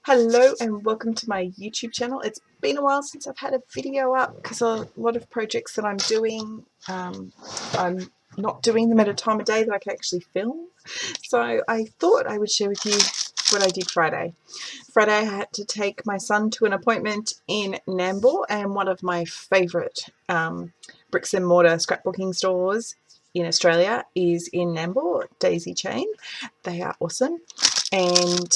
Hello and welcome to my YouTube channel. It's been a while since I've had a video up because a lot of projects that I'm doing, I'm not doing them at a time of day that I can actually film. So I thought I would share with you what I did Friday. Friday I had to take my son to an appointment in Nambour, and one of my favourite bricks and mortar scrapbooking stores in Australia is in Nambour, Daisy Chain. They are awesome. And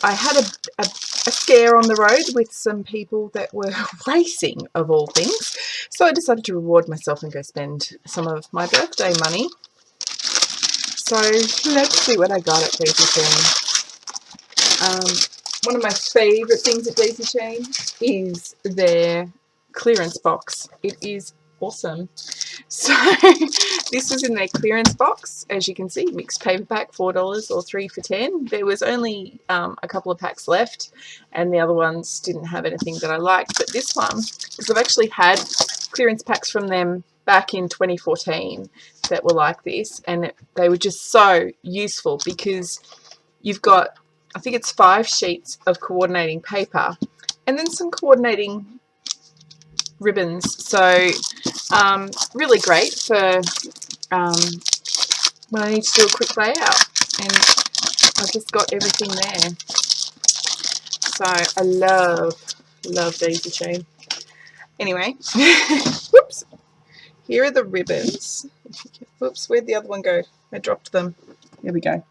I had a scare on the road with some people that were racing, of all things. So I decided to reward myself and go spend some of my birthday money. So let's see what I got at Daisy Chain. One of my favourite things at Daisy Chain is their clearance box. It is awesome. So this was in their clearance box, as you can see, mixed paperback, $4 or 3 for 10. There was only a couple of packs left, and the other ones didn't have anything that I liked. But this one, because I've actually had clearance packs from them back in 2014 that were like this, and they were just so useful because you've got, I think it's 5 sheets of coordinating paper and then some coordinating ribbons. So really great for when I need to do a quick layout, and I've just got everything there. So I love Daisy Chain. Anyway, whoops, here are the ribbons. Whoops, where'd the other one go? I dropped them. There we go.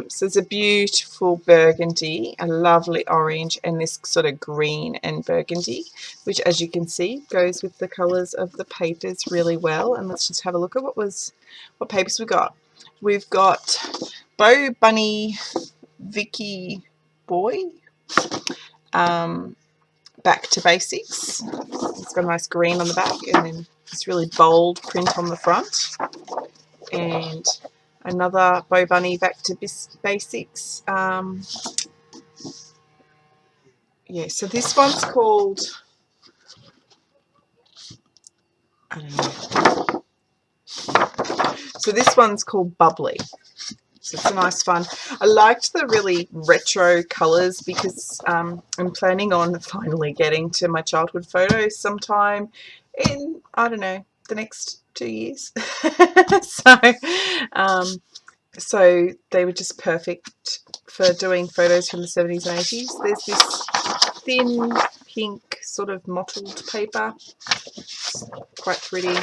So it's a beautiful burgundy, a lovely orange, and this sort of green and burgundy, which, as you can see, goes with the colours of the papers really well. And let's just have a look at what papers we got. We've got Bo Bunny Vicky Boy, Back to Basics. It's got a nice green on the back and then this really bold print on the front. And another Bo Bunny Back to Basics. Yeah, so this one's called, I don't know. So this one's called Bubbly. So it's a nice fun. I liked the really retro colours because I'm planning on finally getting to my childhood photos sometime in, I don't know, the next 2 years. So they were just perfect for doing photos from the 70s and 80s. There's this thin pink sort of mottled paper. It's quite pretty.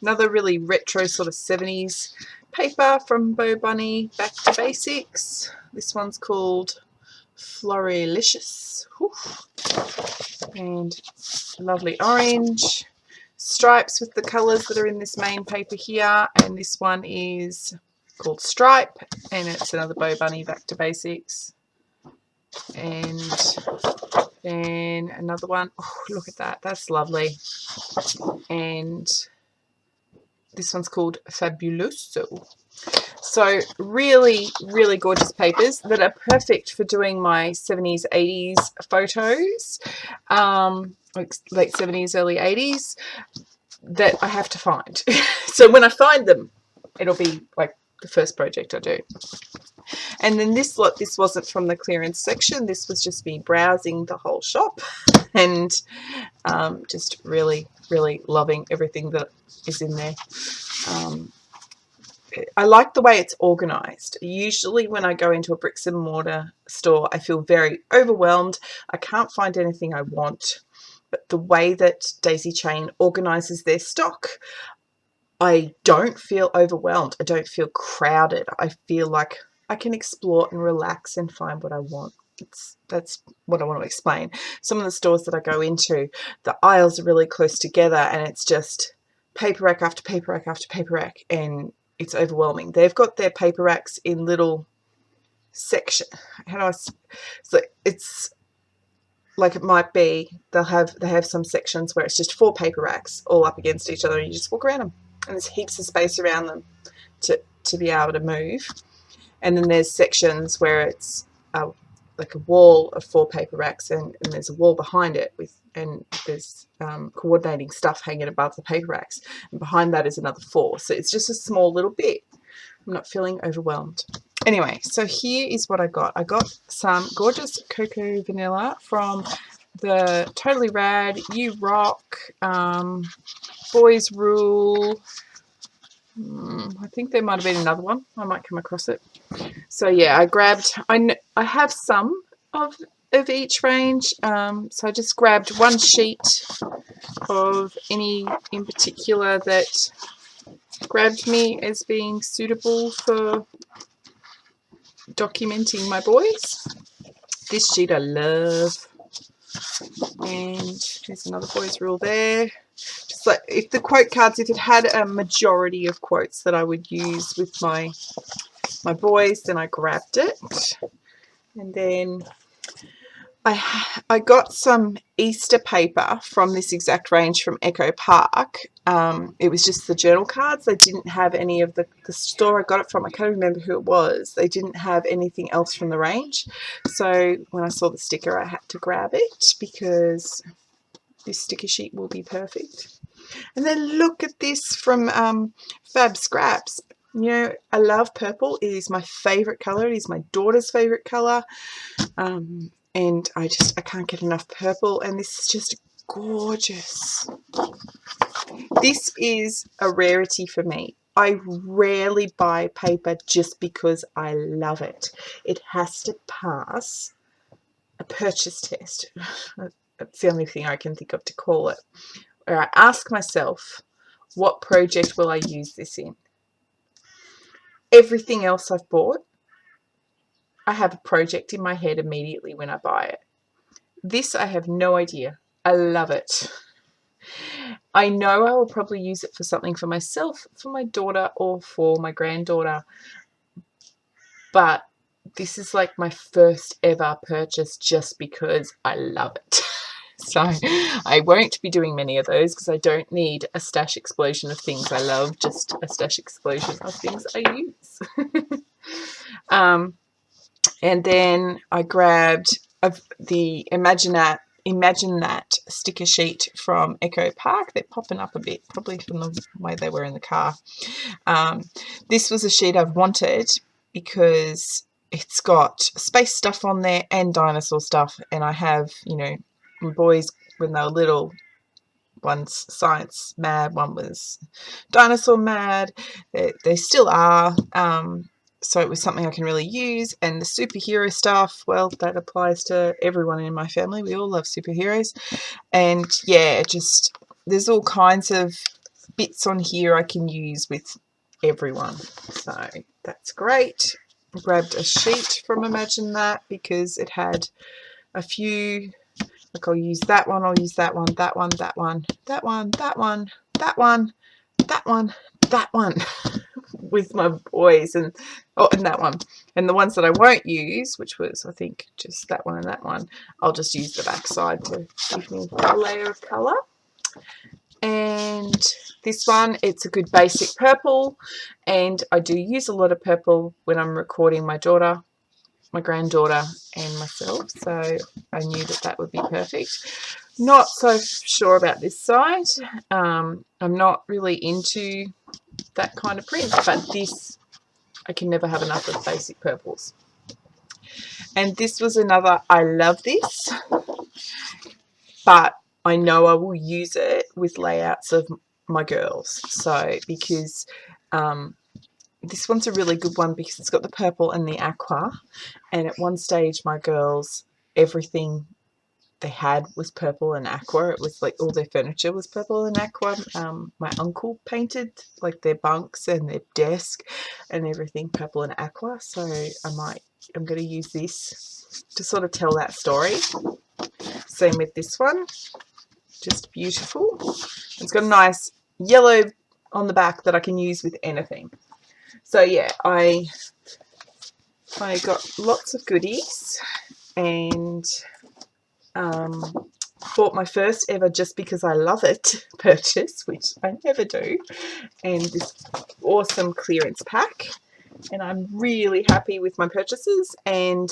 Another really retro sort of 70s paper from Bo Bunny Back to Basics. This one's called Floralicious. And lovely orange stripes with the colours that are in this main paper here. And this one is called Stripe, and it's another Bo Bunny Back to Basics. And then another one. Oh, look at that. That's lovely. And this one's called Fabuloso. So really, really gorgeous papers that are perfect for doing my 70s, 80s photos, like late 70s, early 80s, that I have to find. So when I find them, it'll be like the first project I do. And then this lot, this wasn't from the clearance section. This was just me browsing the whole shop and just really, really loving everything that is in there. I like the way it's organized. Usually when I go into a bricks and mortar store, I feel very overwhelmed. I can't find anything I want. But the way that Daisy Chain organizes their stock, I don't feel overwhelmed. I don't feel crowded. I feel like I can explore and relax and find what I want. That's what I want to explain. Some of the stores that I go into, the aisles are really close together and it's just paper rack after paper rack after paper rack, and it's overwhelming. They've got their paper racks in little section. So it's like it might be they have some sections where it's just 4 paper racks all up against each other and you just walk around them. And there's heaps of space around them to be able to move. And then there's sections where it's like a wall of 4 paper racks and there's a wall behind it and there's coordinating stuff hanging above the paper racks. And behind that is another 4. So it's just a small little bit. I'm not feeling overwhelmed. Anyway, so here is what I got. I got some gorgeous cocoa vanilla from the Totally Rad, You Rock, Boys Rule. I think there might have been another one. I might come across it. So yeah, I grabbed, I have some of each range. So I just grabbed one sheet of any in particular that grabbed me as being suitable for documenting my boys. This sheet I love. And there's another Boys Rule there. Just like if the quote cards, if it had a majority of quotes that I would use with my boys, then I grabbed it. And then I got some Easter paper from this exact range from Echo Park. It was just the journal cards. They didn't have any of the store I got it from. I can't remember who it was. They didn't have anything else from the range. So when I saw the sticker, I had to grab it because this sticker sheet will be perfect. And then look at this from Fab Scraps. You know, I love purple. It is my favorite color. It is my daughter's favorite color. And I can't get enough purple, and this is just gorgeous. This is a rarity for me. I rarely buy paper just because I love it. It has to pass a purchase test. That's the only thing I can think of to call it. Where I ask myself, what project will I use this in? Everything else I've bought, I have a project in my head immediately when I buy it. This, I have no idea. I love it. I know I will probably use it for something for myself, for my daughter, or for my granddaughter. But this is like my first ever purchase just because I love it. So I won't be doing many of those because I don't need a stash explosion of things I love, just a stash explosion of things I use. And then I grabbed the Imagine That sticker sheet from Echo Park. They're popping up a bit, probably from the way they were in the car. This was a sheet I've wanted because it's got space stuff on there and dinosaur stuff. And I have, you know, my boys, when they were little, one's science mad, one was dinosaur mad. They still are. So it was something I can really use. And the superhero stuff, well, that applies to everyone in my family. We all love superheroes. And yeah, just there's all kinds of bits on here I can use with everyone. So that's great. I grabbed a sheet from Imagine That because it had a few, like I'll use that one, I'll use that one, that one, that one, that one, that one, that one, that one, that one. With my boys, and that one, and the ones that I won't use, which was I think just that one and that one, I'll just use the back side to give me a layer of colour. And this one, it's a good basic purple, and I do use a lot of purple when I'm recording my daughter, my granddaughter, and myself, so I knew that that would be perfect. Not so sure about this side. I'm not really into that kind of print, but this, I can never have enough of basic purples. And this was another, I love this, but I know I will use it with layouts of my girls. So because this one's a really good one because it's got the purple and the aqua, and at one stage my girls, everything they had was purple and aqua. It was like all their furniture was purple and aqua. My uncle painted like their bunks and their desk and everything purple and aqua. So I'm going to use this to sort of tell that story. Same with this one. Just beautiful. It's got a nice yellow on the back that I can use with anything. So yeah, I got lots of goodies, and bought my first ever just because I love it purchase, which I never do, and this awesome clearance pack, and I'm really happy with my purchases. And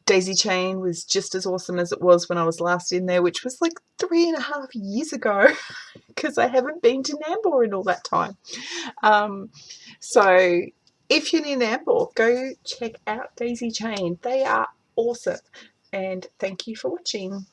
Daisy Chain was just as awesome as it was when I was last in there, which was like 3.5 years ago because I haven't been to Nambour in all that time. So if you're near Nambour, go check out Daisy Chain. They are awesome. And thank you for watching.